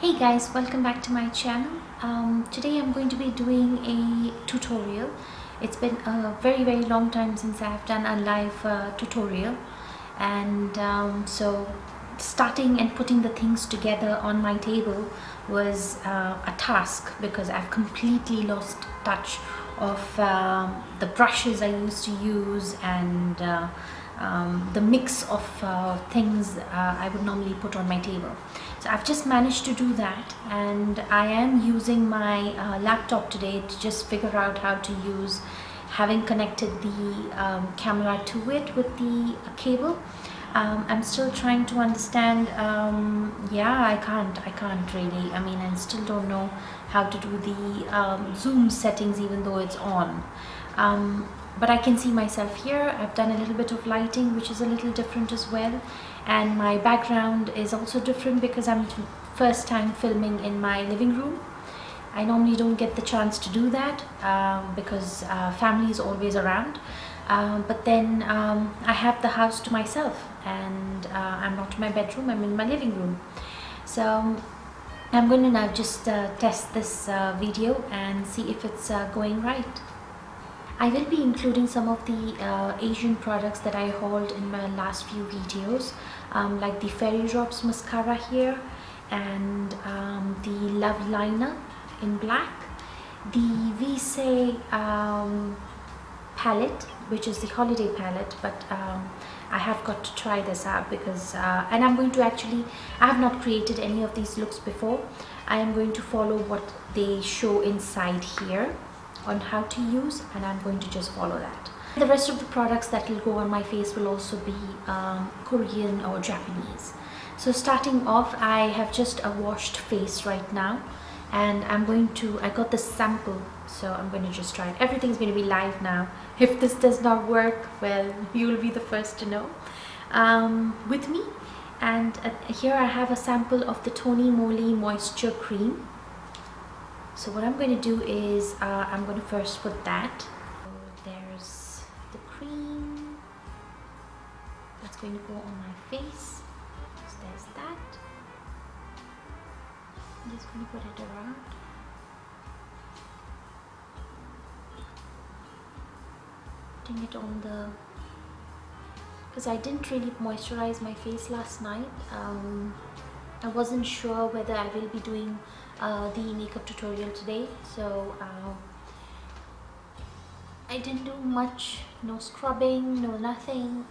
Hey guys, welcome back to my channel. Today I'm going to be doing a tutorial. It's been a very long time since I've done a live tutorial, and so starting and putting the things together on my table was a task because I've completely lost touch of the brushes I used to use and the mix of things I would normally put on my table. So I've just managed to do that, and I am using my laptop today to just figure out how to use, having connected the camera to it with the cable. I'm still trying to understand. Yeah, I can't really. I mean, I still don't know how to do the zoom settings even though it's on. But I can see myself here. I've done a little bit of lighting, which is a little different as well, and my background is also different because I'm first time filming in my living room. I normally don't get the chance to do that because family is always around, but then I have the house to myself, and I'm not in my bedroom, I'm in my living room. So I'm going to now just test this video and see if it's going right. I will be including some of the Asian products that I hauled in my last few videos, like the Fairydrops mascara here, and the Love Liner in black, the Visee palette, which is the holiday palette, but I have got to try this out because and I'm going to actually, I have not created any of these looks before. I am going to follow what they show inside here on how to use, and I'm going to just follow that. The rest of the products that will go on my face will also be Korean or Japanese. So starting off, I have just a washed face right now, and I got this sample, so I'm going to just try it. Everything's going to be live now. If this does not work, well, you will be the first to know with me. And here I have a sample of the Tony Moly Moisture Cream. So what I'm going to do is I'm going to first put that. So there's the cream that's going to go on my face. So there's that. I'm just going to put it around. Putting it on the, because I didn't really moisturize my face last night. I wasn't sure whether I will be doing the makeup tutorial today, so I didn't do much, no scrubbing, no nothing.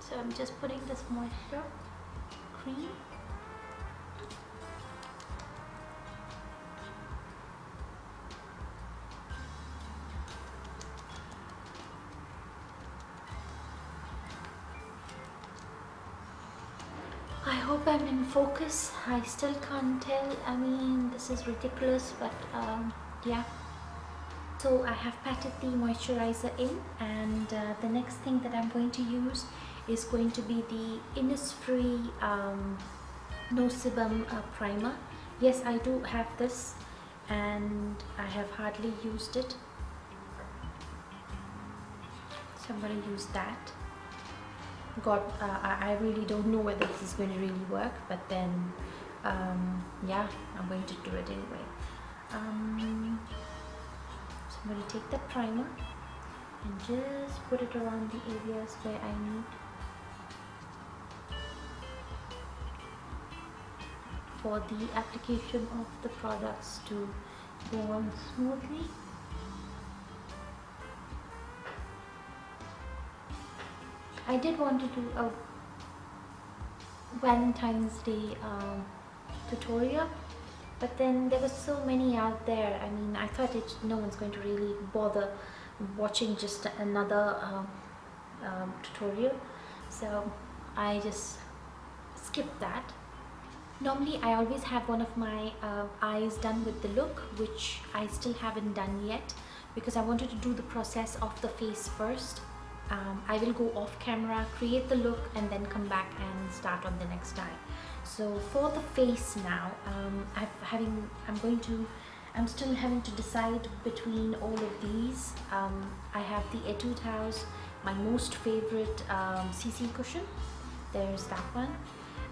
So I'm just putting this moisture cream. I hope I'm in focus. I still can't tell. I mean, this is ridiculous, but yeah. So I have patted the moisturizer in, and the next thing that I'm going to use is going to be the Innisfree No Sebum primer. Yes, I do have this, and I have hardly used it, so I'm going to use that. God, I really don't know whether this is going to really work, but then yeah, I'm going to do it anyway. So I'm going to take that primer and just put it around the areas where I need for the application of the products to go on smoothly. I did want to do a Valentine's Day tutorial, but then there were so many out there. I mean, I thought no one's going to really bother watching just another tutorial, so I just skipped that. Normally I always have one of my eyes done with the look, which I still haven't done yet because I wanted to do the process of the face first. I will go off camera, create the look, and then come back and start on the next eye. So for the face now, I'm still having to decide between all of these. I have the Etude House, my most favorite CC cushion. There's that one.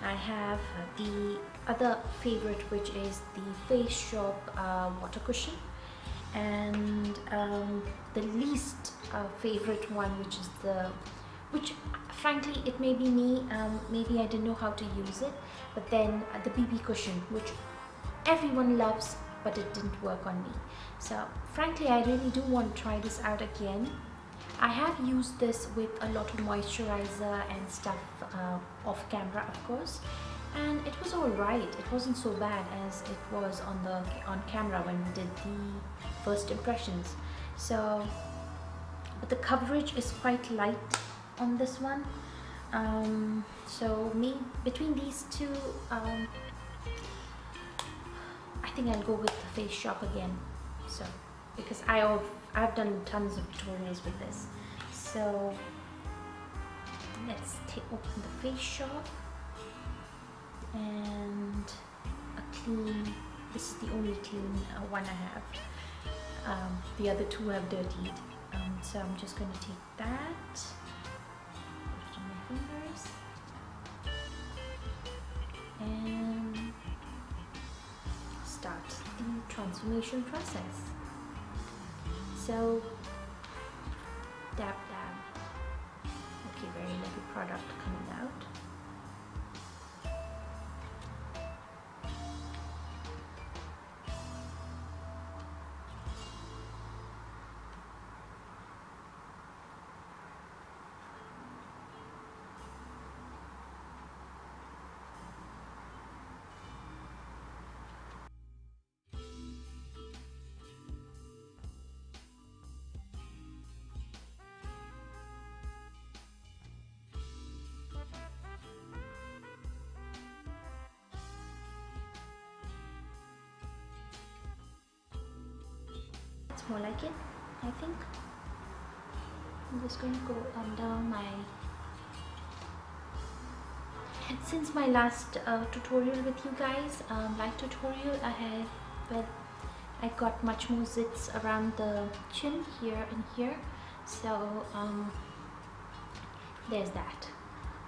I have the other favorite, which is the Face Shop water cushion, and the least favorite one, which is which frankly it may be me, maybe I didn't know how to use it, but then the BB cushion, which everyone loves, but it didn't work on me. So frankly, I really do want to try this out again. I have used this with a lot of moisturizer and stuff off camera, of course, and it was alright. It wasn't so bad as it was on camera when we did the first impressions. So, but the coverage is quite light on this one. So between these two, I think I'll go with the Face Shop again. So because I've done tons of tutorials with this. So let's open the Face Shop, and this is the only clean one I have. The other two have dirtied. So I'm just going to take that, put it on my fingers, and start the transformation process. So dab dab. Okay, very little product coming out. More like it, I think. I'm just going to go under my, since my last tutorial with you guys, live tutorial, I got much more zits around the chin here and here, so there's that.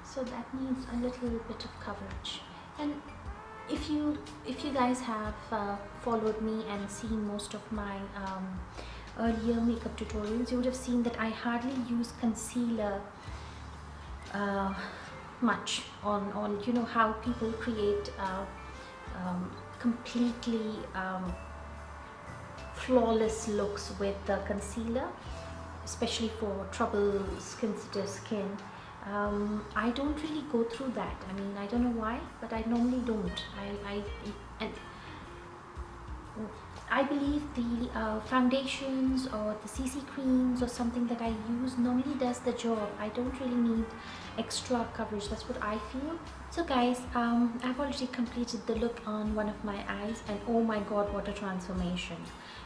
So that needs a little bit of coverage. And if you guys have followed me and seen most of my earlier makeup tutorials, you would have seen that I hardly use concealer much on you know how people create completely flawless looks with the concealer, especially for trouble sensitive skin. I don't really go through that. I mean, I don't know why, but I normally don't. I believe the foundations or the CC creams or something that I use normally does the job. I don't really need extra coverage. That's what I feel. So guys, I've already completed the look on one of my eyes, and oh my god, what a transformation.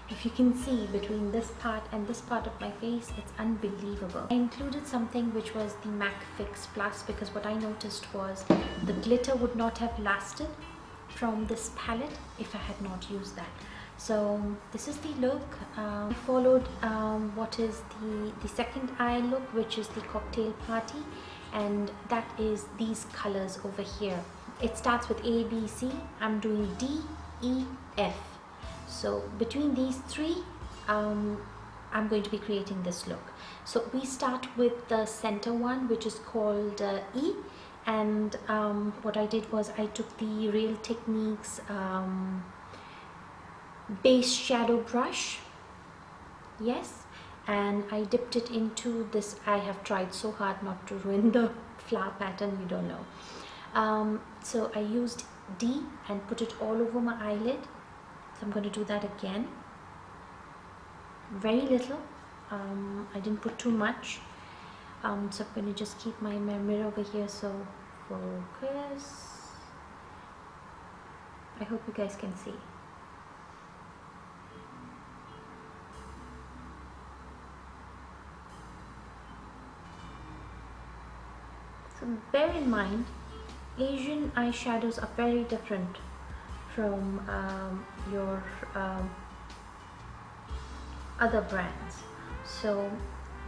If you can see between this part and this part of my face, it's unbelievable. I included something which was the MAC Fix Plus, because what I noticed was the glitter would not have lasted from this palette if I had not used that. So this is the look. I followed what is the second eye look, which is the Cocktail Party, and that is these colors over here. It starts with A, B, C. I'm doing D, E, F. So between these three, I'm going to be creating this look. So we start with the center one, which is called E, and what I did was I took the Real Techniques base shadow brush, yes, and I dipped it into this. I have tried so hard not to ruin the flower pattern, you don't know. So I used D and put it all over my eyelid. So I'm going to do that again. Very little. I didn't put too much. So I'm going to just keep my mirror over here. So focus. I hope you guys can see. So bear in mind, Asian eyeshadows are very different from your other brands. So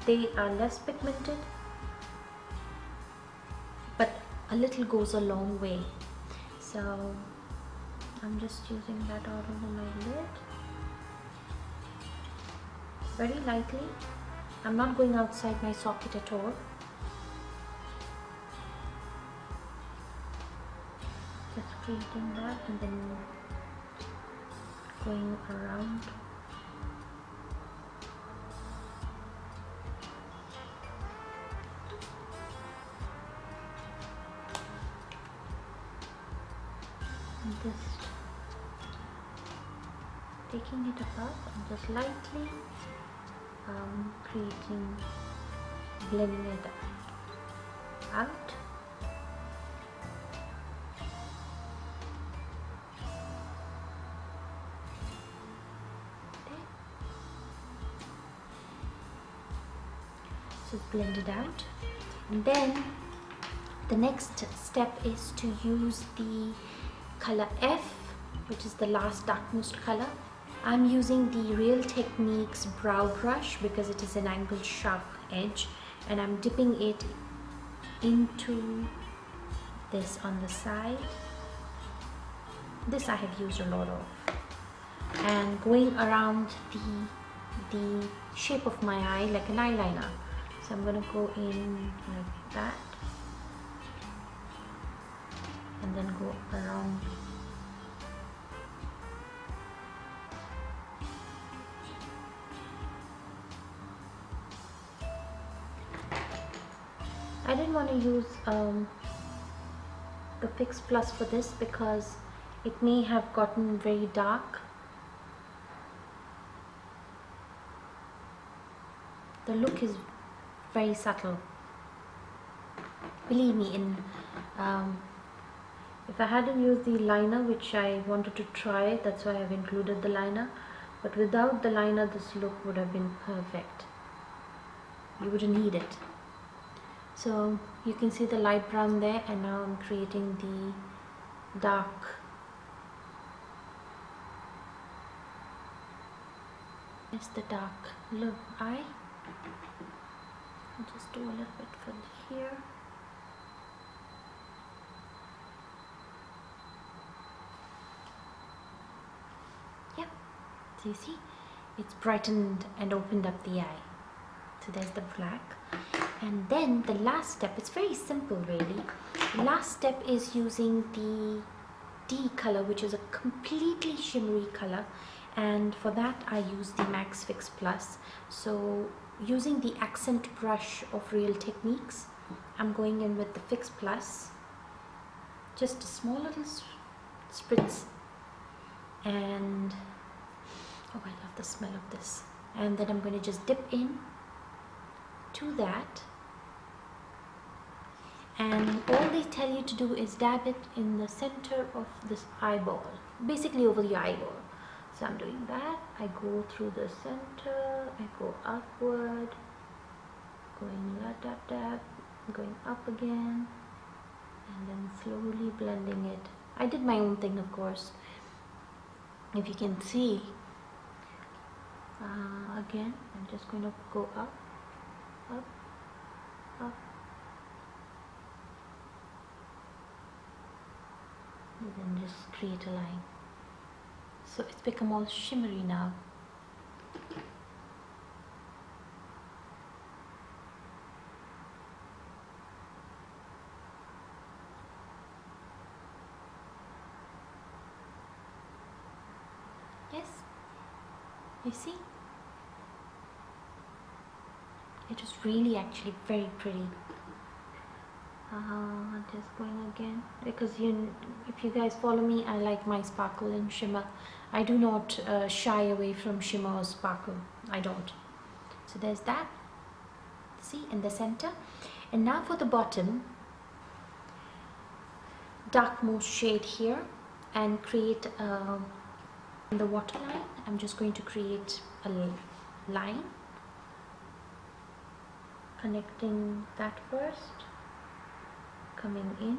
they are less pigmented, but a little goes a long way. So I'm just using that all over my lid very lightly. I'm not going outside my socket at all. Just creating that and then going around. And just taking it above and just lightly creating, blending it out. Okay. So it's blended out, and then the next step is to use the color F, which is the last darkmost color. I'm using the Real Techniques brow brush because it is an angled sharp edge, and I'm dipping it into this on the side. This I have used a lot of, and going around the shape of my eye like an eyeliner. So I'm going to go in like that and then go around. I didn't want to use the Fix Plus for this because it may have gotten very dark. The look is very subtle. Believe me, if I hadn't used the liner, which I wanted to try, that's why I've included the liner. But without the liner, this look would have been perfect. You wouldn't need it. So you can see the light brown there, and now I'm creating the dark. It's the dark look eye. I'll just do a little bit from here. Yep. So you see, it's brightened and opened up the eye. So there's the black. And then the last step, it's very simple really. The last step is using the D color, which is a completely shimmery color, and for that I use the Max Fix Plus. So using the accent brush of Real Techniques, I'm going in with the Fix Plus, just a small little spritz, and oh, I love the smell of this. And then I'm going to just dip in to that, and all they tell you to do is dab it in the center of this eyeball, basically over the eyeball. So I'm doing that. I go through the center, I go upward, going dab dab dab, going up again, and then slowly blending it. I did my own thing, of course, if you can see. Again, I'm just going to go up, up, up, and then just create a line. So it's become all shimmery now. Yes, you see? It is really actually very pretty. Just going again, because if you guys follow me, I like my sparkle and shimmer. I do not shy away from shimmer or sparkle. I don't. So there's that. See, in the center. And now for the bottom, darkmost shade here, and create in the waterline. I'm just going to create a line, connecting that first, coming in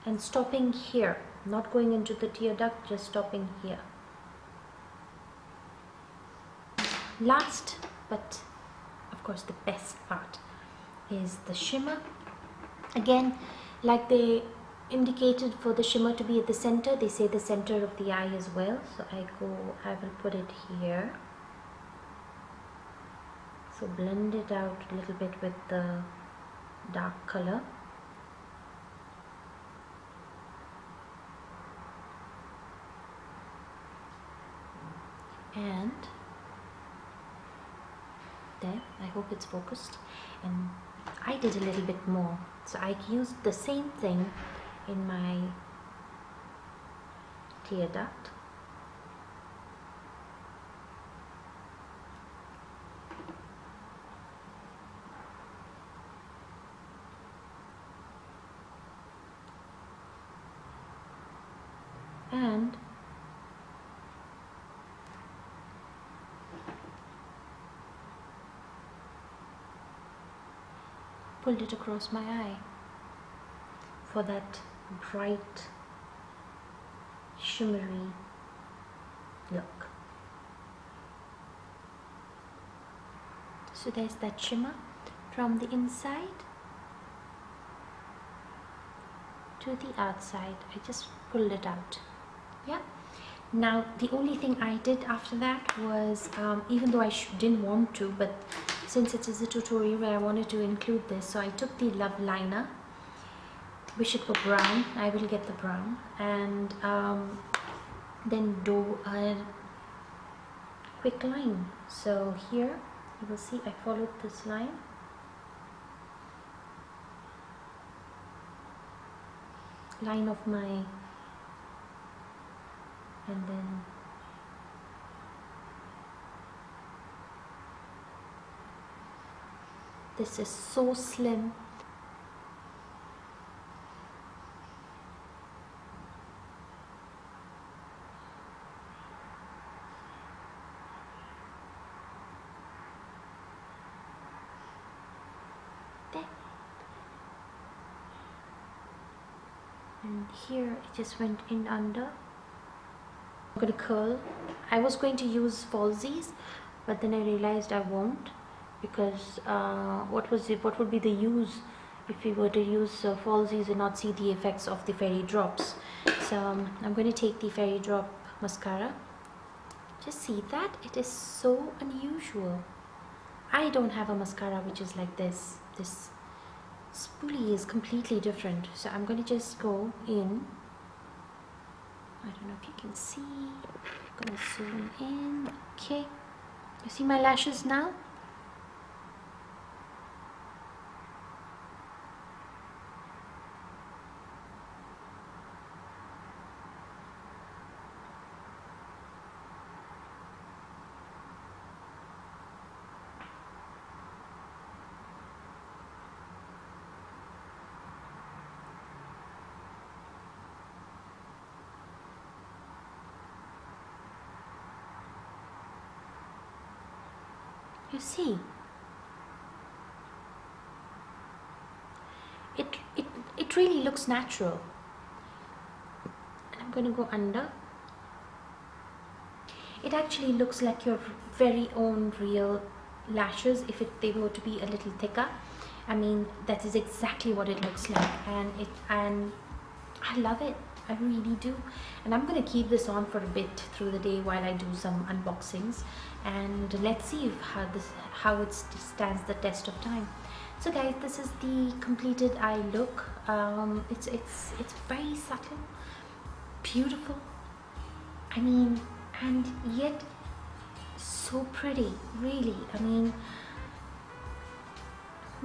and stopping here, not going into the tear duct, just stopping here. Last, but of course the best part, is the shimmer. Again, like they indicated for the shimmer to be at the center, they say the center of the eye as well. So I will put it here. So blend it out a little bit with the dark color. And there, I hope it's focused. And I did a little bit more, so I used the same thing in my tear duct. And pulled it across my eye for that bright, shimmery look. So there's that shimmer from the inside to the outside. I just pulled it out. Yeah. Now the only thing I did after that was, even though I didn't want to, but since it is a tutorial where I wanted to include this, so I took the Love liner. Wish it were brown. I will get the brown, and then do a quick line. So here you will see I followed this line. Line of my, and then this is so slim. There. And here it just went in under. I'm going to curl. I was going to use falsies, but then I realized I won't, because what would be the use if we were to use falsies and not see the effects of the Fairydrops. So I'm going to take the Fairydrop mascara. Just see that it is so unusual. I don't have a mascara which is like this. This spoolie is completely different. So I'm going to just go in. I don't know if you can see. I'm going to zoom in. Okay. You see my lashes now? You see, it really looks natural. And I'm going to go under. It actually looks like your very own real lashes if they were to be a little thicker. I mean, that is exactly what it looks like, and I love it. I really do. And I'm going to keep this on for a bit through the day while I do some unboxings, and let's see how it stands the test of time. So guys, this is the completed eye look. It's very subtle, beautiful, I mean, and yet so pretty, really. I mean,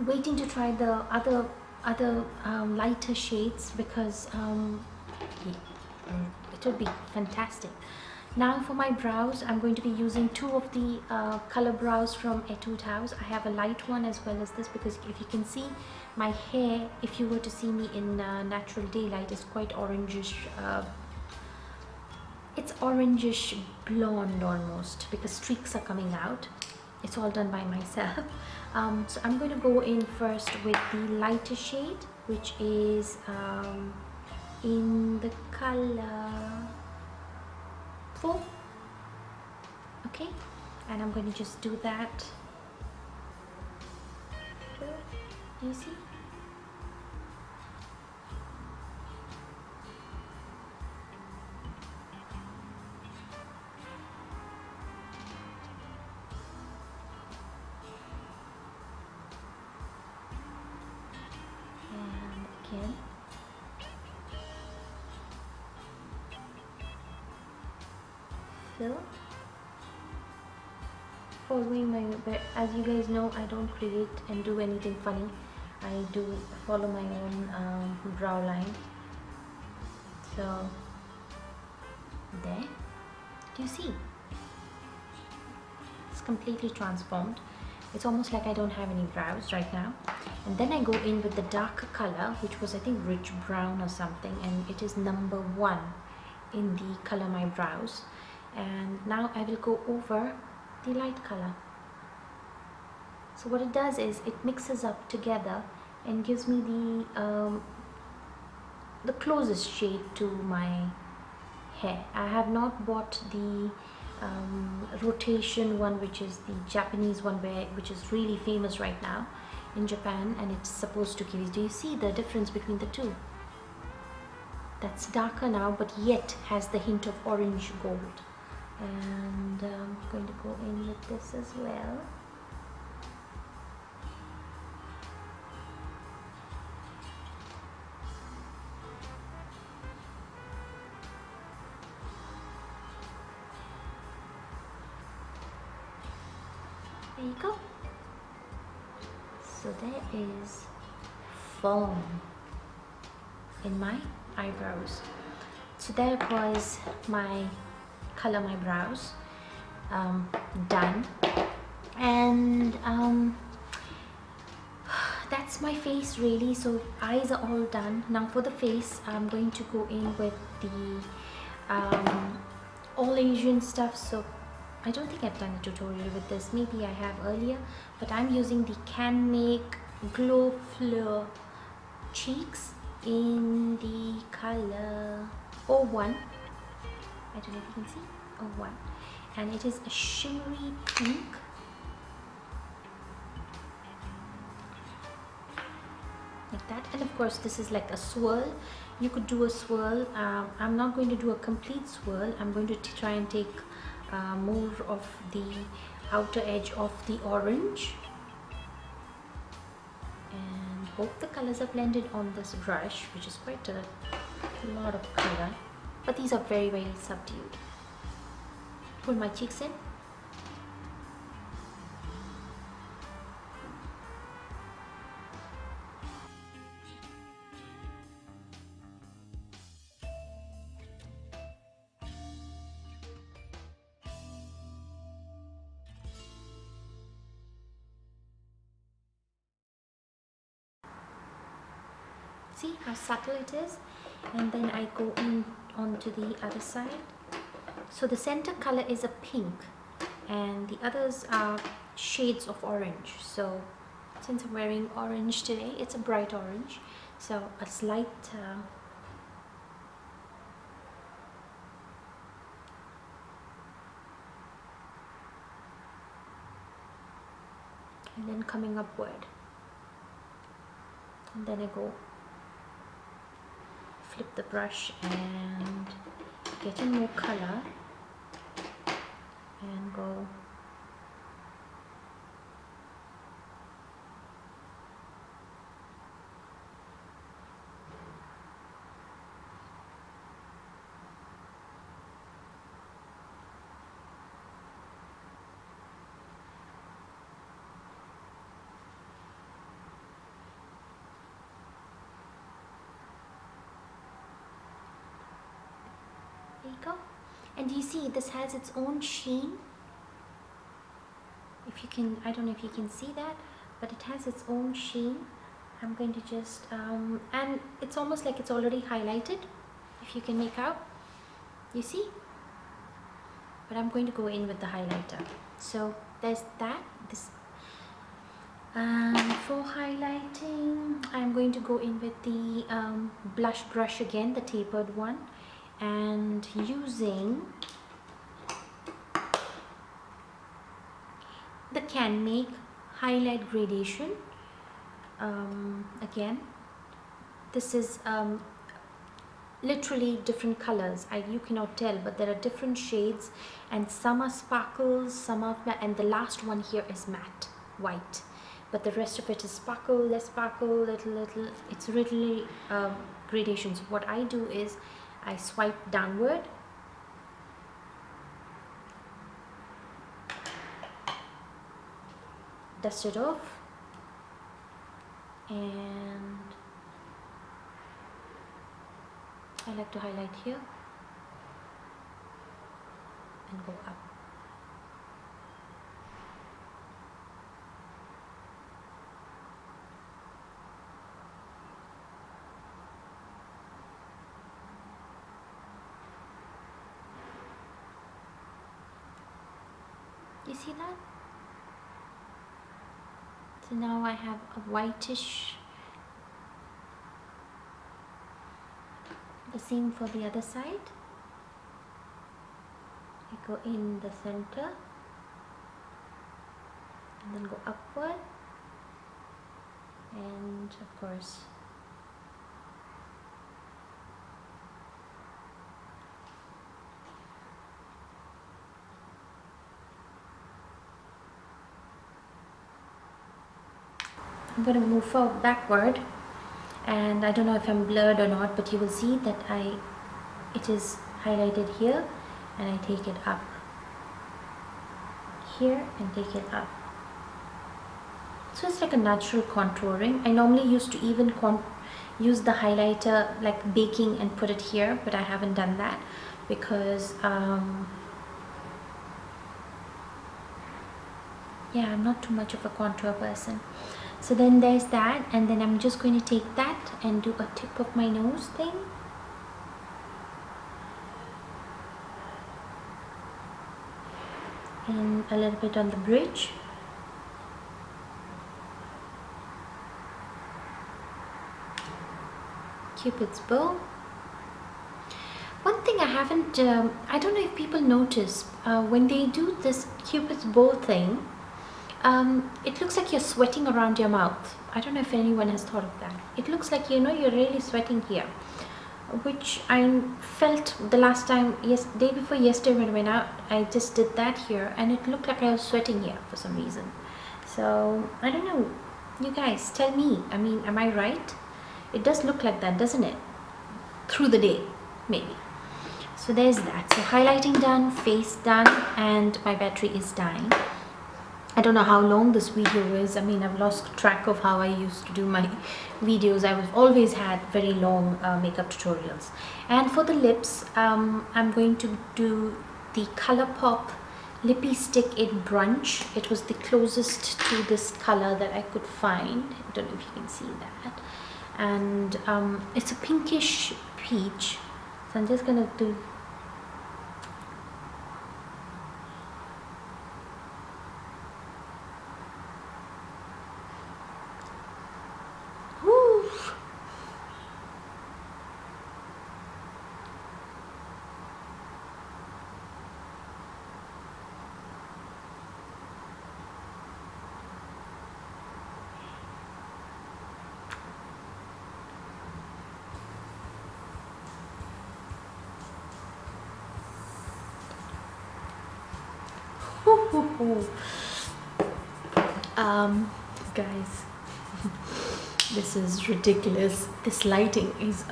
waiting to try the other lighter shades, because it would be fantastic. Now for my brows, I'm going to be using two of the color brows from Etude house. I have a light one as well as this, because if you can see my hair, if you were to see me in natural daylight, is quite orangish. It's orangish blonde almost, because streaks are coming out. It's all done by myself. So I'm going to go in first with the lighter shade, which is in the color 4. Okay, and I'm going to just do that. You see? again. Fill. Following my, as you guys know, I don't create and do anything funny. I do follow my own brow line. So there, do you see? It's completely transformed. It's almost like I don't have any brows right now. And then I go in with the darker color, which was I think rich brown or something, and it is number 1 in the color my brows. And now I will go over the light color. So what it does is it mixes up together and gives me the closest shade to my hair. I have not bought the rotation one, which is the Japanese one, which is really famous right now in Japan, and it's supposed to give you, do you see the difference between the two? That's darker now, but yet has the hint of orange gold. And I'm going to go in with this as well. There you go. So there is foam in my eyebrows. So there was my color my brows done, and that's my face really. So eyes are all done. Now for the face, I'm going to go in with the all Asian stuff. So I don't think I've done a tutorial with this, maybe I have earlier, but I'm using the Canmake Glow Fleur cheeks in the color 01. I don't know if you can see, 01, and it is a shimmery pink. Like that. And of course this is like a swirl. You could do a swirl. I'm not going to do a complete swirl. I'm going to try and take more of the outer edge of the orange, and hope the colors are blended on this brush, which is quite a lot of color, but these are very, very subdued. Pull my cheeks in. See how subtle it is? And then I go in onto the other side. So the center color is a pink and the others are shades of orange. So since I'm wearing orange today, it's a bright orange, so a slight and then coming upward, and then I go flip the brush and get in more color and go there you go. And you see this has its own sheen. If you can, I don't know if you can see that, but it has its own sheen. I'm going to just and it's almost like it's already highlighted, if you can make out, you see, but I'm going to go in with the highlighter. So there's that. This for highlighting, I'm going to go in with the blush brush again, the tapered one, and using the Canmake highlight gradation. Again, this is literally different colors. You cannot tell, but there are different shades, and some are sparkles, some are, and the last one here is matte white. but the rest of it is sparkle, less sparkle, little. It's really gradations. What I do is I swipe downward, dust it off, and I like to highlight here and go up. You see that? So now I have a whitish. The same for the other side. I go in the center and then go upward, and of course I'm going to move forward backward, and I don't know if I'm blurred or not, but you will see that it is highlighted here, and I take it up here and take it up. So it's like a natural contouring. I normally used to even use the highlighter like baking and put it here, but I haven't done that because yeah, I'm not too much of a contour person. So then there's that, and then I'm just going to take that and do a tip of my nose thing. And a little bit on the bridge. Cupid's bow. One thing I haven't, I don't know if people notice when they do this Cupid's bow thing, it looks like you're sweating around your mouth. I don't know if anyone has thought of that. It looks like, you know, you're really sweating here, which I felt the last time, day before yesterday when I went out, I just did that here and it looked like I was sweating here for some reason. So I don't know, you guys tell me, I mean, am I right? It does look like that, doesn't it? Through the day, maybe. So there's that. So highlighting done, face done, and my battery is dying. I don't know how long this video is. I mean, I've lost track of how I used to do my videos. I've always had very long makeup tutorials. And for the lips, I'm going to do the ColourPop Lippy Stick in Brunch. It was the closest to this color that I could find. I don't know if you can see that. And it's a pinkish peach. So I'm just gonna do guys, this is ridiculous. This lighting is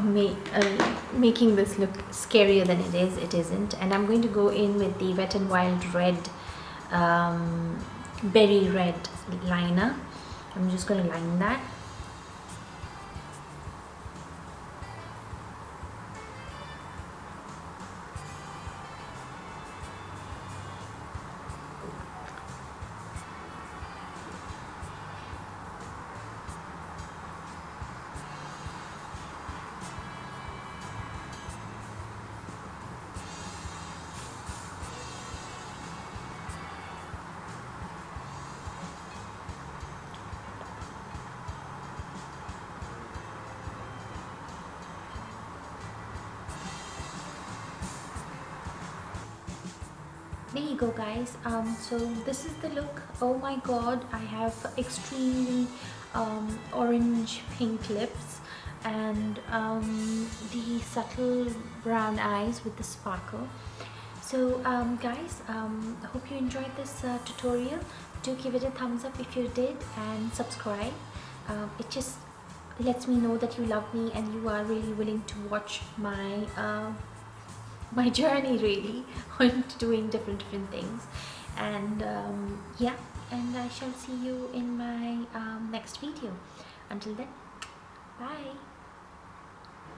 making this look scarier than it is. It isn't. And I'm going to go in with the Wet n Wild red berry red liner. I'm just going to line that. There you go, guys. So this is the look. Oh my god, I have extremely orange pink lips and the subtle brown eyes with the sparkle. So guys, I hope you enjoyed this tutorial. do give it a thumbs up if you did, and subscribe. It just lets me know that you love me and you are really willing to watch my journey really on doing different things. And yeah, and I shall see you in my next video. Until then, bye.